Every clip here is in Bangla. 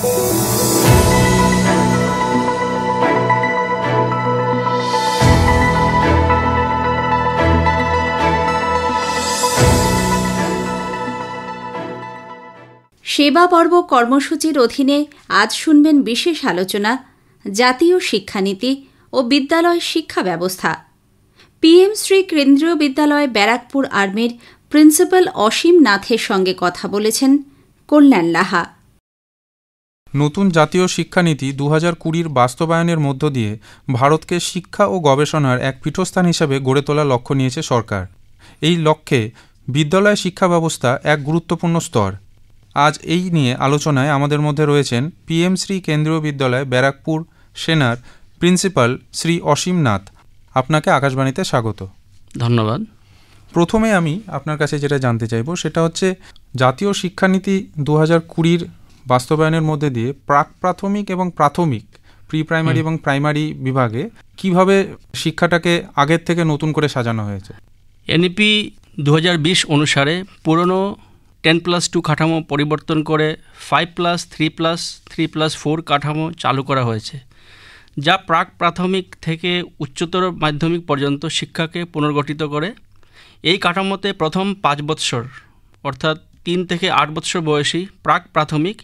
সেবা পর্ব কর্মসূচির অধীনে আজ শুনবেন বিশেষ আলোচনা জাতীয় শিক্ষানীতি ও বিদ্যালয় শিক্ষা ব্যবস্থা। PM শ্রী কেন্দ্রীয় বিদ্যালয় ব্যারাকপুর আর্মির প্রিন্সিপাল অসীম নাথের সঙ্গে কথা বলেছেন কল্যাণ লাহা। নতুন জাতীয় শিক্ষানীতি 2020 বাস্তবায়নের মধ্য দিয়ে ভারতকে শিক্ষা ও গবেষণার এক পীঠস্থান হিসেবে গড়ে তোলার লক্ষ্য নিয়েছে সরকার। এই লক্ষ্যে বিদ্যালয় শিক্ষা ব্যবস্থা এক গুরুত্বপূর্ণ স্তর। আজ এই নিয়ে আলোচনায় আমাদের মধ্যে রয়েছেন PM শ্রী কেন্দ্রীয় বিদ্যালয় ব্যারাকপুর সেনার প্রিন্সিপাল শ্রী অসীম নাথ। আপনাকে আকাশবাণীতে স্বাগত। ধন্যবাদ। প্রথমে আমি আপনার কাছে যেটা জানতে চাইব সেটা হচ্ছে জাতীয় শিক্ষানীতি 2020 বাস্তবায়নের মধ্যে দিয়ে প্রাক প্রাথমিক এবং প্রাথমিক প্রি প্রাইমারি এবং প্রাইমারি বিভাগে কিভাবে শিক্ষাটাকে আগের থেকে নতুন করে সাজানো হয়েছে। NEP 2020 অনুসারে পুরনো 10+2 কাঠামো পরিবর্তন করে 5+3+3+4 কাঠামো চালু করা হয়েছে, যা প্রাক প্রাথমিক থেকে উচ্চতর মাধ্যমিক পর্যন্ত শিক্ষাকে পুনর্গঠিত করে। এই কাঠামোতে প্রথম 5 বৎসর অর্থাৎ 3 থেকে 8 বৎসর বয়সী প্রাক প্রাথমিক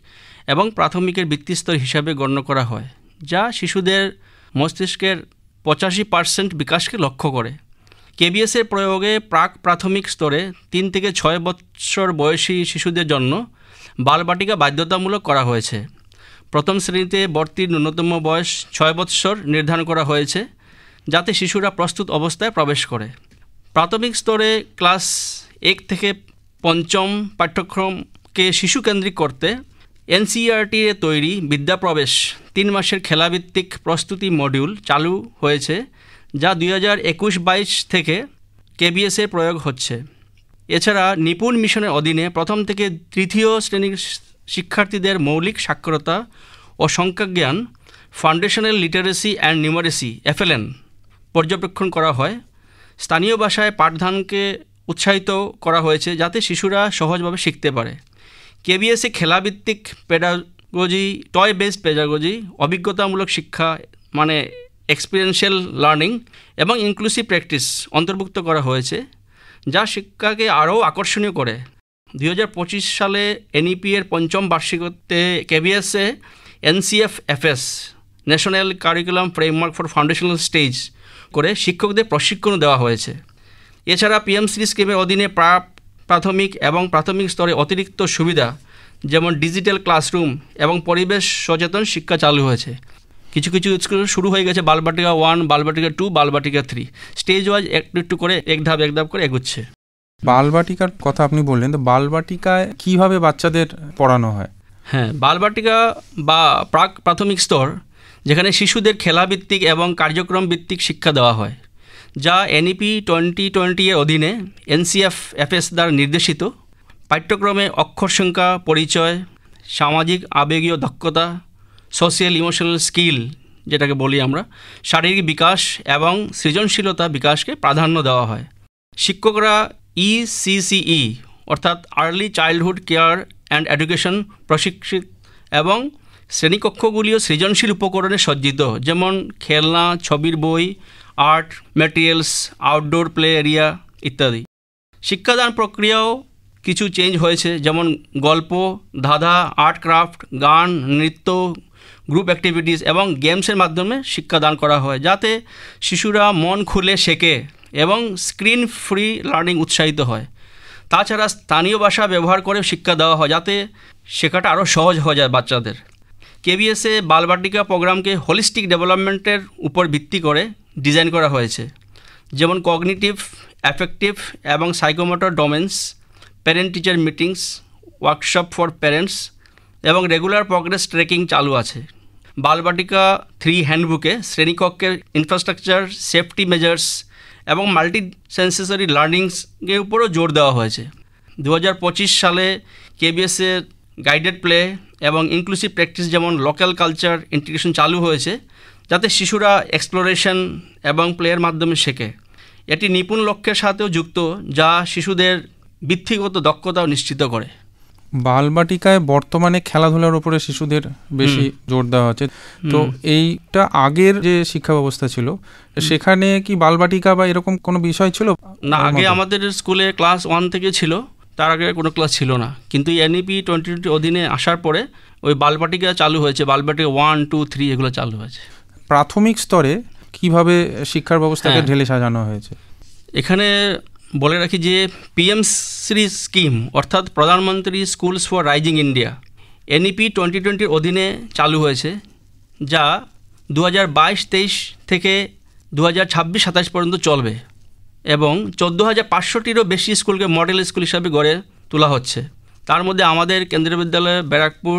এবং প্রাথমিকের ভিত্তিস্তর হিসাবে গণ্য করা হয়, যা শিশুদের মস্তিষ্কের 85% বিকাশকে লক্ষ্য করে। KBS-এর প্রয়োগে প্রাক প্রাথমিক স্তরে 3 থেকে 6 বৎসর বয়সী শিশুদের জন্য বালবাটিকা বাধ্যতামূলক করা হয়েছে। প্রথম শ্রেণীতে ভর্তির ন্যূনতম বয়স 6 বৎসর নির্ধারণ করা হয়েছে, যাতে শিশুরা প্রস্তুত অবস্থায় প্রবেশ করে। প্রাথমিক স্তরে ক্লাস 1 থেকে 5ম পাঠ্যক্রমকে শিশুকেন্দ্রিক করতে NCERT-এ তৈরি বিদ্যাপ্রবেশ 3 মাসের খেলাভিত্তিক প্রস্তুতি মডিউল চালু হয়েছে, যা 2021-22 থেকে KBS-এ প্রয়োগ হচ্ছে। এছাড়া নিপুণ মিশনের অধীনে প্রথম থেকে তৃতীয় শ্রেণীর শিক্ষার্থীদের মৌলিক সাক্ষরতা ও সংখ্যাজ্ঞান foundational literacy and numeracy FLN পর্যবেক্ষণ করা হয়। স্থানীয় ভাষায় পাঠদানকে উৎসাহিত করা হয়েছে, যাতে শিশুরা সহজভাবে শিখতে পারে। KBS-এ খেলাভিত্তিক পেডাগজি, টয় বেসড পেডাগজি, অভিজ্ঞতামূলক শিক্ষা মানে এক্সপিরিয়েন্সিয়াল লার্নিং এবং ইনক্লুসিভ প্র্যাকটিস অন্তর্ভুক্ত করা হয়েছে, যা শিক্ষাকে আরও আকর্ষণীয় করে। 2025 সালে NEP-এর 5ম বার্ষিকতে KBS-এ NCF-FS national curriculum framework for foundational stage করে শিক্ষকদের প্রশিক্ষণ দেওয়া হয়েছে। এছাড়া PM শ্রী স্কিমের অধীনে প্রাথমিক এবং প্রাথমিক স্তরে অতিরিক্ত সুবিধা যেমন ডিজিটাল ক্লাসরুম এবং পরিবেশ সচেতন শিক্ষা চালু হয়েছে। কিছু কিছু স্কুল শুরু হয়ে গেছে বালবাটিকা 1, বালবাটিকা 2, বালবাটিকা 3 স্টেজ ওয়াইজ একটু করে এক ধাপ করে এগুচ্ছে। বালবাটিকার কথা আপনি বললেন, তো বালবাটিকায় কিভাবে বাচ্চাদের পড়ানো হয়? হ্যাঁ, বালবাটিকা বা প্রাক প্রাথমিক স্তর, যেখানে শিশুদের খেলাভিত্তিক এবং কার্যক্রম ভিত্তিক শিক্ষা দেওয়া হয়, যা NEP 2020-এর অধীনে NCF-FS দ্বারা নির্দেশিত। পাঠ্যক্রমে অক্ষর সংখ্যা, পরিচয়, সামাজিক আবেগীয় দক্ষতা, সোশিয়াল ইমোশনাল স্কিল যেটাকে বলি আমরা, শারীরিক বিকাশ এবং সৃজনশীলতা বিকাশকে প্রাধান্য দেওয়া হয়। শিক্ষকরা ECCE অর্থাৎ early childhood care and education প্রশিক্ষিত এবং শ্রেণীকক্ষগুলিও সৃজনশীল উপকরণে সজ্জিত, যেমন খেলনা, ছবির বই, art materials, outdoor play area ইত্যাদি। শিক্ষাদান প্রক্রিয়াও কিছু চেঞ্জ হয়েছে, যেমন গল্প, ধাঁধা, আর্ট ক্রাফট, গান, নৃত্য, গ্রুপ অ্যাক্টিভিটিস এবং গেমসের মাধ্যমে শিক্ষাদান করা হয়, যাতে শিশুরা মন খুলে শেখে এবং স্ক্রিন ফ্রি লার্নিং উৎসাহিত হয়। তাছাড়া স্থানীয় ভাষা ব্যবহার করে শিক্ষা দেওয়া হয়, যাতে শেখাটা আরও সহজ হয়ে যায় বাচ্চাদের। KBS-এ বালবাটিকা প্রোগ্রামকে হোলিস্টিক ডেভেলপমেন্টের উপর ভিত্তি করে ডিজাইন করা হয়েছে, যেমন কগনিটিভ, অ্যাফেক্টিভ এবং psychomotor domains, parent teacher meetings, workshop for parents এবং রেগুলার প্রোগ্রেস ট্র্যাকিং চালু আছে। বালবাটিকা 3 হ্যান্ডবুকে শ্রেণীকক্ষের ইনফ্রাস্ট্রাকচার, সেফটি মেজার্স এবং মাল্টি সেন্সেসরি লার্নিংয়ের উপরও জোর দেওয়া হয়েছে। 2025 সালে KBS-এর গাইডেড প্লে এবং ইনক্লুসিভ প্র্যাকটিস যেমন লোকাল কালচার ইন্টিগ্রেশন চালু হয়েছে, যাতে শিশুরা এক্সপ্লোরেশন এবং প্লের মাধ্যমে শেখে। এটি নিপুণ লক্ষ্যের সাথেও যুক্ত, যা শিশুদের বৃত্তিগত দক্ষতাও নিশ্চিত করে। বালবাটিকায় বর্তমানে খেলাধুলার উপরে শিশুদের বেশি জোর দেওয়া হচ্ছে, তো এইটা আগের যে শিক্ষা ব্যবস্থা ছিল সেখানে কি বালবাটিকা বা এরকম কোনো বিষয় ছিল না? আগে আমাদের স্কুলে ক্লাস 1 থেকে ছিল, তার আগে কোনো ক্লাস ছিল না, কিন্তু NEP 2020 অধীনে আসার পরে ওই বালবাটিকা চালু হয়েছে, বালবাটিকা 1, 2, 3 এগুলো চালু হয়েছে। প্রাথমিক স্তরে কিভাবে শিক্ষার ব্যবস্থাকে ঢেলে সাজানো হয়েছে? এখানে বলে রাখি যে PM-শ্রী স্কিম অর্থাৎ প্রধানমন্ত্রী schools for rising India NEP 2020 অধীনে চালু হয়েছে, যা 2022-23 থেকে 2026-27 পর্যন্ত চলবে এবং 14,500টিরও বেশি স্কুলকে মডেল স্কুল হিসাবে গড়ে তোলা হচ্ছে। তার মধ্যে আমাদের কেন্দ্রীয় বিদ্যালয় ব্যারাকপুর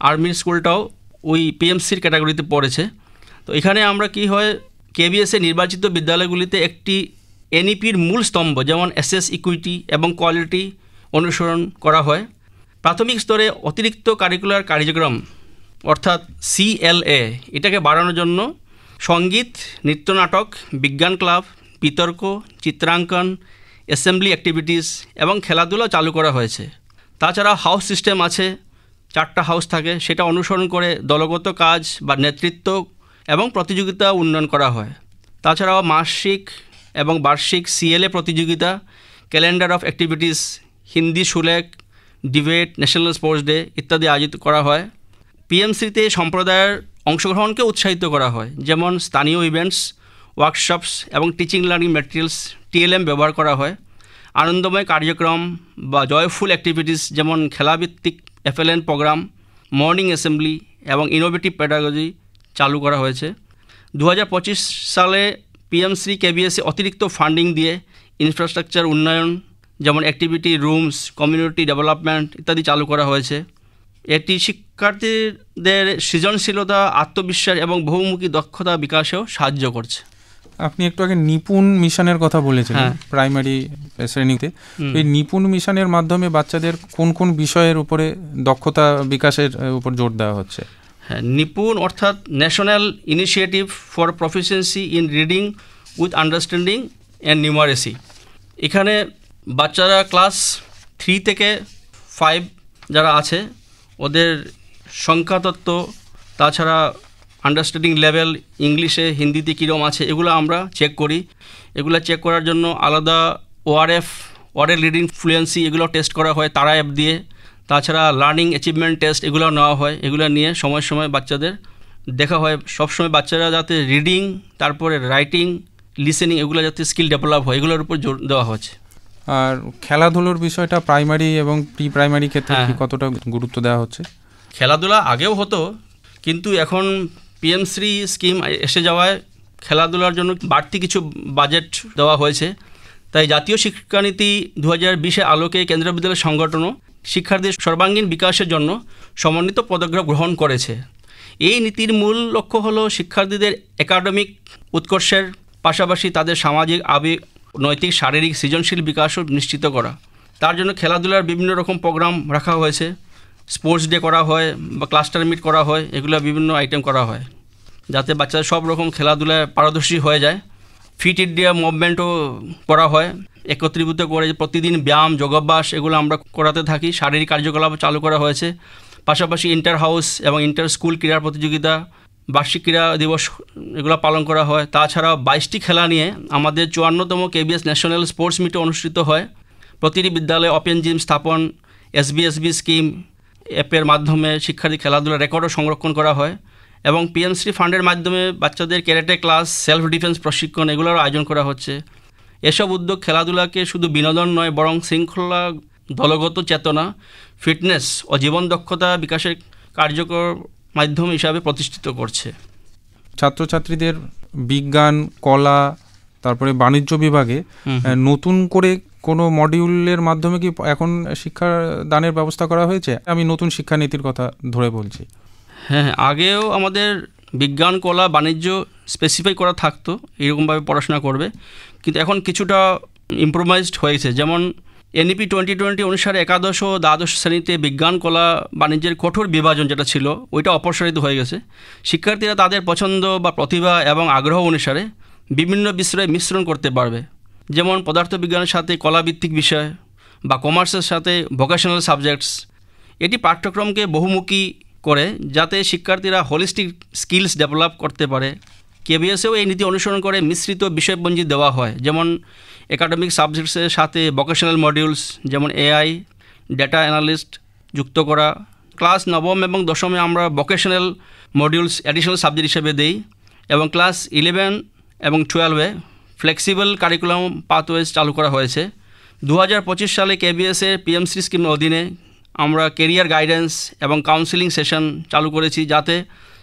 আর্মি স্কুলটাও ওই PMCর ক্যাটাগরিতে পড়েছে। তো এখানে আমরা কি হয়, KBS-এ নির্বাচিত বিদ্যালয়গুলিতে একটি NEPর মূল স্তম্ভ যেমন SS ইকুইটি এবং কোয়ালিটি অনুসরণ করা হয়। প্রাথমিক স্তরে অতিরিক্ত কারিকুলার কার্যক্রম অর্থাৎ CLA এটাকে বাড়ানোর জন্য সঙ্গীত, নৃত্যনাটক, বিজ্ঞান ক্লাব, বিতর্ক, চিত্রাঙ্কন, অ্যাসেম্বলি অ্যাক্টিভিটিস এবং খেলাধুলা চালু করা হয়েছে। তাছাড়া হাউস সিস্টেম আছে, 4টা হাউস থাকে, সেটা অনুসরণ করে দলগত কাজ বা নেতৃত্ব এবং প্রতিযোগিতা উন্নয়ন করা হয়। তাছাড়াও মাসিক এবং বার্ষিক CLA প্রতিযোগিতা, ক্যালেন্ডার অফ অ্যাক্টিভিটিস, হিন্দি সুলেখ, ডিবেট, ন্যাশনাল স্পোর্টস ডে ইত্যাদি আয়োজিত করা হয়। PMCতে সম্প্রদায়ের অংশগ্রহণকে উৎসাহিত করা হয়, যেমন স্থানীয় ইভেন্টস, ওয়ার্কশপস এবং টিচিং লার্নিং ম্যাটেরিয়ালস TLM ব্যবহার করা হয়। আনন্দময় কার্যক্রম বা জয়ফুল অ্যাক্টিভিটিস যেমন খেলাভিত্তিক FLN প্রোগ্রাম, মর্নিং অ্যাসেম্বলি এবং ইনোভেটিভ পেডাগজি চালু করা হয়েছে। 2025 সালে PMC KBS অতিরিক্ত ফান্ডিং দিয়ে ইনফ্রাস্ট্রাকচার উন্নয়ন যেমন অ্যাক্টিভিটি রুমস, কমিউনিটি ডেভেলপমেন্ট ইত্যাদি চালু করা হয়েছে। এটি শিক্ষার্থীদের সৃজনশীলতা, আত্মবিশ্বাস এবং বহুমুখী দক্ষতা বিকাশেও সাহায্য করছে। আপনি একটু আগে নিপুণ মিশনের কথা বলেছিলেন প্রাইমারি শ্রেণীতে, এই নিপুণ মিশনের মাধ্যমে বাচ্চাদের কোন কোন বিষয়ের উপরে দক্ষতা বিকাশের উপর জোর দেওয়া হচ্ছে? হ্যাঁ, নিপুণ অর্থাৎ national initiative for proficiency in reading with understanding and numeracy. এখানে বাচ্চারা ক্লাস 3 থেকে 5 যারা আছে ওদের সংখ্যাতত্ত্ব, তাছাড়া আন্ডারস্ট্যান্ডিং লেভেল ইংলিশে হিন্দিতে কীরকম আছে এগুলো আমরা চেক করি। এগুলো চেক করার জন্য আলাদা ORF, ওরাল রিডিং ফ্লুয়েন্সি এগুলো টেস্ট করা হয় তারা অ্যাপ দিয়ে। তাছাড়া লার্নিং অ্যাচিভমেন্ট টেস্ট এগুলো নেওয়া হয়। এগুলো নিয়ে সময় সময় বাচ্চাদের দেখা হয় সবসময় বাচ্চারা যাতে রিডিং, তারপরে রাইটিং, লিসেনিং এগুলো যাতে স্কিল ডেভেলপ হয় এগুলোর উপর জোর দেওয়া হচ্ছে। আর খেলাধুলোর বিষয়টা প্রাইমারি এবং প্রি প্রাইমারি ক্ষেত্রে কতটা গুরুত্ব দেওয়া হচ্ছে? খেলাধুলা আগেও হতো, কিন্তু এখন PM-শ্রী স্কিম এসে যাওয়ায় খেলাধুলার জন্য বাড়তি কিছু বাজেট দেওয়া হয়েছে। তাই জাতীয় শিক্ষানীতি 2020 আলোকে কেন্দ্রীয় বিদ্যালয় সংগঠনও শিক্ষার্থীদের সর্বাঙ্গীন বিকাশের জন্য সমন্বিত পদক্ষেপ গ্রহণ করেছে। এই নীতির মূল লক্ষ্য হলো শিক্ষার্থীদের একাডেমিক উৎকর্ষের পাশাপাশি তাদের সামাজিক, আবেগ, নৈতিক, শারীরিক, সৃজনশীল বিকাশও নিশ্চিত করা। তার জন্য খেলাধুলার বিভিন্ন রকম প্রোগ্রাম রাখা হয়েছে। স্পোর্টস ডে করা হয় বা ক্লাস্টার মিট করা হয়, এগুলো বিভিন্ন আইটেম করা হয় যাতে বাচ্চারা সব রকম খেলাধুলায় পারদর্শী হয়ে যায়। ফিট ইন্ডিয়া মুভমেন্টও করা হয়, একত্রীভূত করে প্রতিদিন ব্যায়াম, যোগাভ্যাস এগুলো আমরা করাতে থাকি। শারীরিক কার্যকলাপ চালু করা হয়েছে। পাশাপাশি ইন্টার হাউস এবং ইন্টার স্কুল ক্রীড়া প্রতিযোগিতা, বার্ষিক ক্রীড়া দিবস এগুলো পালন করা হয়। তাছাড়াও 22টি খেলা নিয়ে আমাদের 54তম KBS ন্যাশনাল স্পোর্টস মিটও অনুষ্ঠিত হয়। প্রতিটি বিদ্যালয়ে ওপেন জিম স্থাপন, SBSB স্কিম অ্যাপের মাধ্যমে শিক্ষার্থী খেলাধুলার রেকর্ডও সংরক্ষণ করা হয় এবং PM-শ্রী ফান্ডের মাধ্যমে বাচ্চাদের ক্যারেটে ক্লাস, সেলফ ডিফেন্স প্রশিক্ষণ এগুলোর আয়োজন করা হচ্ছে। এসব উদ্যোগ খেলাধুলাকে শুধু বিনোদন নয় বরং শৃঙ্খলা, দলগত চেতনা, ফিটনেস ও জীবন দক্ষতা বিকাশের কার্যকর মাধ্যম হিসাবে প্রতিষ্ঠিত করছে। ছাত্রছাত্রীদের বিজ্ঞান, কলা, তারপরে বাণিজ্য বিভাগে নতুন করে কোনো মডিউলের মাধ্যমে কি এখন শিক্ষা দানের ব্যবস্থা করা হয়েছে? আমি নতুন শিক্ষানীতির কথা ধরে বলছি। হ্যাঁ, আগেও আমাদের বিজ্ঞান, কলা, বাণিজ্য স্পেসিফাই করা থাকতো এরকমভাবে পড়াশোনা করবে, কিন্তু এখন কিছুটা ইম্প্রোভাইজড হয়েছে। যেমন NEP 2020 অনুসারে একাদশ ও দ্বাদশ শ্রেণীতে বিজ্ঞান, কলা, বাণিজ্যের কঠোর বিভাজন যেটা ছিল ওইটা অপসারিত হয়ে গেছে। শিক্ষার্থীরা তাদের পছন্দ বা প্রতিভা এবং আগ্রহ অনুসারে বিভিন্ন বিষয়ে মিশ্রণ করতে পারবে। যেমন পদার্থবিজ্ঞানের সাথে কলাভিত্তিক বিষয় বা কমার্সের সাথে ভোকেশনাল সাবজেক্টস এটি পাঠ্যক্রমকে বহুমুখী করে যাতে শিক্ষার্থীরা হোলিস্টিক স্কিলস ডেভেলপ করতে পারে। কেবিএসেও এই নীতি অনুসরণ করে মিশ্রিত বিষয়পঞ্জি দেওয়া হয়, যেমন একাডেমিক সাবজেক্টসের সাথে ভোকেশনাল মডিউলস যেমন এআই, ডেটা অ্যানালিস্ট যুক্ত করা। ক্লাস 9 এবং 10 আমরা ভোকেশনাল মডিউলস অ্যাডিশনাল সাবজেক্ট হিসেবে দিই, এবং ক্লাস 11 এবং 12 ফ্লেক্সিবল কারিকুলাম পাথওয়েজ চালু করা হয়েছে। 2025 সালে কেবিএসের পিএমসি স্কিমের অধীনে আমরা কেরিয়ার গাইডেন্স এবং কাউন্সেলিং সেশন চালু করেছি, যাতে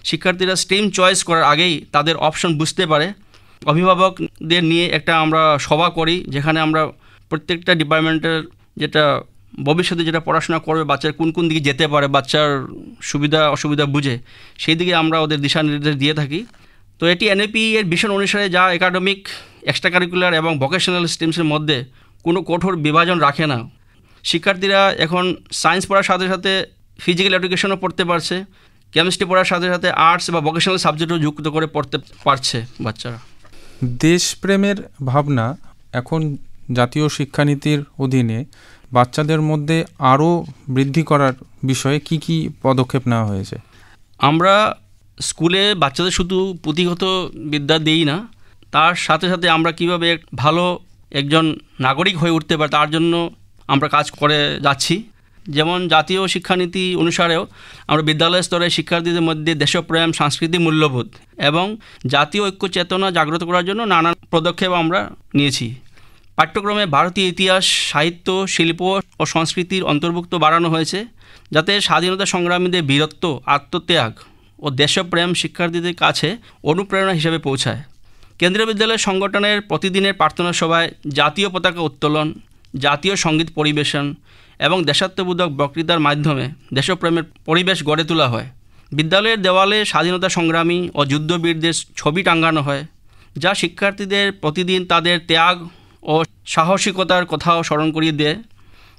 শিক্ষার্থীরা স্ট্রিম চয়েস করার আগেই তাদের অপশন বুঝতে পারে। অভিভাবকদের নিয়ে একটা আমরা সভা করি, যেখানে আমরা প্রত্যেকটা ডিপার্টমেন্টের যেটা ভবিষ্যতে যেটা পড়াশোনা করবে, বাচ্চার কোন কোন দিকে যেতে পারে, বাচ্চার সুবিধা অসুবিধা বুঝে সেই দিকে আমরা ওদের দিশা নির্দেশ দিয়ে থাকি। তো এটি এনএপি এর ভিশন অনুসারে, যা একাডেমিক, এক্সট্রা কারিকুলার এবং ভোকেশনাল স্ট্রিমসের মধ্যে কোনো কঠোর বিভাজন রাখে না। শিক্ষার্থীরা এখন সায়েন্স পড়ার সাথে সাথে ফিজিক্যাল এডুকেশনও পড়তে পারছে, কেমিস্ট্রি পড়ার সাথে সাথে আর্টস বা ভোকেশনাল সাবজেক্টও যুক্ত করে পড়তে পারছে বাচ্চারা। দেশপ্রেমের ভাবনা এখন জাতীয় শিক্ষানীতির অধীনে বাচ্চাদের মধ্যে আরও বৃদ্ধি করার বিষয়ে কি কি পদক্ষেপ নেওয়া হয়েছে? আমরা স্কুলে বাচ্চাদের শুধু পুঁথিগত বিদ্যা দিই না, তার সাথে সাথে আমরা কীভাবে ভালো একজন নাগরিক হয়ে উঠতে পারে তার জন্য আমরা কাজ করে যাচ্ছি। যেমন জাতীয় শিক্ষানীতি অনুসারেও আমরা বিদ্যালয় স্তরে শিক্ষার্থীদের মধ্যে দেশপ্রেম, সাংস্কৃতিক মূল্যবোধ এবং জাতীয় ঐক্য চেতনা জাগ্রত করার জন্য নানান পদক্ষেপ আমরা নিয়েছি। পাঠ্যক্রমে ভারতীয় ইতিহাস, সাহিত্য, শিল্প ও সংস্কৃতির অন্তর্ভুক্ত বাড়ানো হয়েছে, যাতে স্বাধীনতা সংগ্রামীদের বীরত্ব, আত্মত্যাগ ও দেশপ্রেম শিক্ষার্থীদের কাছে অনুপ্রেরণা হিসেবে পৌঁছায়। কেন্দ্রীয় বিদ্যালয় সংগঠনের প্রতিদিনের প্রার্থনা সভায় জাতীয় পতাকা উত্তোলন, জাতীয় সঙ্গীত পরিবেশন এবং দেশাত্মবোধক বক্তৃতার মাধ্যমে দেশপ্রেমের পরিবেশ গড়ে তোলা হয়। বিদ্যালয়ের দেওয়ালে স্বাধীনতা সংগ্রামী ও যুদ্ধবীরদের ছবি টাঙানো হয়, যা শিক্ষার্থীদের প্রতিদিন তাদের ত্যাগ ও সাহসিকতার কথাও স্মরণ করিয়ে দেয়।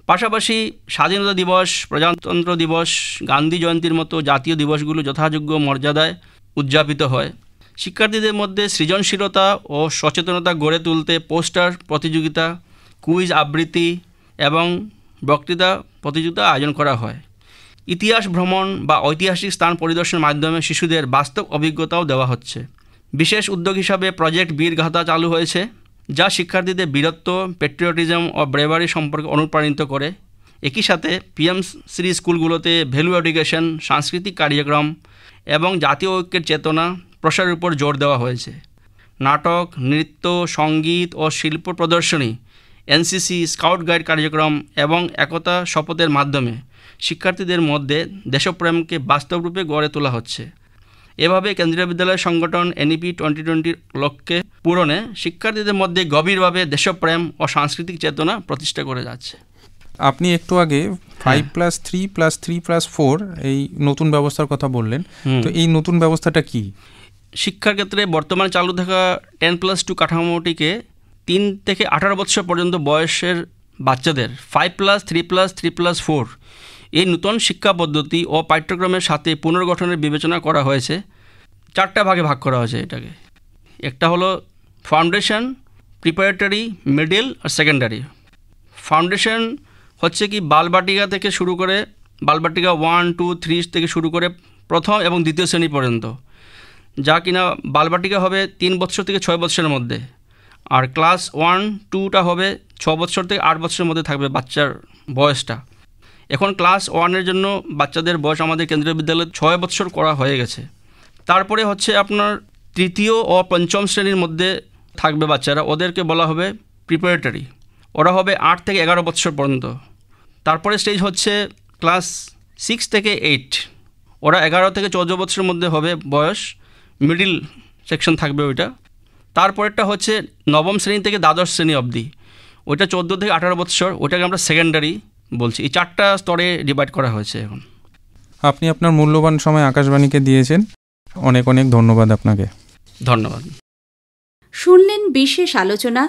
পাশাপাশি স্বাধীনতা দিবস, প্রজাতন্ত্র দিবস, গান্ধী জয়ন্তীর মতো জাতীয় দিবসগুলো যথাযোগ্য মর্যাদায় উদযাপিত হয়। শিক্ষার্থীদের মধ্যে সৃজনশীলতা ও সচেতনতা গড়ে তুলতে পোস্টার প্রতিযোগিতা, কুইজ আবৃত্তি এবং বক্তৃতা প্রতিযোগিতা আয়োজন করা হয়। ইতিহাস ভ্রমণ বা ঐতিহাসিক স্থান পরিদর্শনের মাধ্যমে শিশুদের বাস্তব অভিজ্ঞতাও দেওয়া হচ্ছে। বিশেষ উদ্যোগ হিসাবে প্রজেক্ট বীরগাথা চালু হয়েছে, যা শিক্ষার্থীদের বীরত্ব, পেট্রিয়টিজম ও ব্রেভারি সম্পর্কে অনুপ্রাণিত করে। একই সাথে পিএমসি স্কুলগুলোতে ভ্যালু এডুকেশন, সাংস্কৃতিক কার্যক্রম এবং জাতীয় ঐক্যের চেতনা প্রসারের উপর জোর দেওয়া হয়েছে। নাটক, নৃত্য, সঙ্গীত ও শিল্প প্রদর্শনী, এনসিসি, স্কাউট গাইড কার্যক্রম এবং একতা শপথের মাধ্যমে শিক্ষার্থীদের মধ্যে দেশপ্রেমকে বাস্তবরূপে গড়ে তোলা হচ্ছে। এভাবে কেন্দ্রীয় বিদ্যালয় সংগঠন এনইপি 2020 লক্ষ্যে পূরণে শিক্ষার্থীদের মধ্যে গভীরভাবে দেশপ্রেম ও সাংস্কৃতিক চেতনা প্রতিষ্ঠা করে যাচ্ছে। আপনি একটু আগে 5+3+3+4 এই নতুন ব্যবস্থার কথা বললেন, তো এই নতুন ব্যবস্থাটা কি? শিক্ষার ক্ষেত্রে বর্তমানে চালু থাকা 10+2 কাঠামোটিকে 3 থেকে 18 বছর পর্যন্ত বয়সের বাচ্চাদের 5+3+3+4 এই নতুন শিক্ষা পদ্ধতি ও পাঠ্যক্রমের সাথে পুনর্গঠনের বিবেচনা করা হয়েছে। 4টা ভাগে ভাগ করা হয়েছে এটাকে। একটা হলো ফাউন্ডেশন, প্রিপারেটরি, মিডল আর সেকেন্ডারি। ফাউন্ডেশন হচ্ছে কি বালবাটিকা থেকে শুরু করে, বালবাটিকা 1, 2, 3 থেকে শুরু করে প্রথম এবং দ্বিতীয় শ্রেণী পর্যন্ত, যা কিনা বালবাটিকা হবে 3 বছর থেকে 6 বছরের মধ্যে, আর ক্লাস 1, 2টা হবে 6 বছর থেকে 8 বছরের মধ্যে থাকবে বাচ্চার বয়সটা। এখন ক্লাস 1-এর জন্য বাচ্চাদের বয়স আমাদের কেন্দ্রীয় বিদ্যালয়ে 6 বছর করা হয়ে গেছে। তারপরে হচ্ছে আপনার তৃতীয় ও পঞ্চম শ্রেণীর মধ্যে থাকবে বাচ্চারা, ওদেরকে বলা হবে প্রিপারেটরি। ওরা হবে 8 থেকে 11 বছর পর্যন্ত। তারপরে স্টেজ হচ্ছে ক্লাস 6 থেকে 8, ওরা 11 থেকে 14 বছরের মধ্যে হবে বয়স, মিডিল সেকশন থাকবে ওইটা। তারপরেরটা হচ্ছে নবম শ্রেণী থেকে দ্বাদশ শ্রেণী অবধি, ওইটা 14 থেকে 18 বছর, ওইটাকে আমরা সেকেন্ডারি বলছি। এই 4টা স্তরে ডিভাইড করা হয়েছে এখন। আপনি আপনার মূল্যবান সময় আকাশবাণীকে দিয়েছেন, অনেক অনেক ধন্যবাদ আপনাকে। ধন্যবাদ। শুনলেন বিশেষ আলোচনা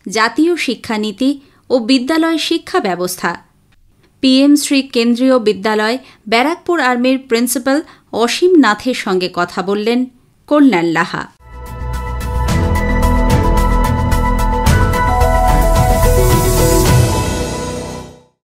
জাতীয় শিক্ষানীতি ও বিদ্যালয় শিক্ষা ব্যবস্থা। পিএম শ্রী কেন্দ্রীয় বিদ্যালয় ব্যারাকপুর আর্মির প্রিন্সিপাল অসীম নাথের সঙ্গে কথা বললেন কল্যাণ লাহা।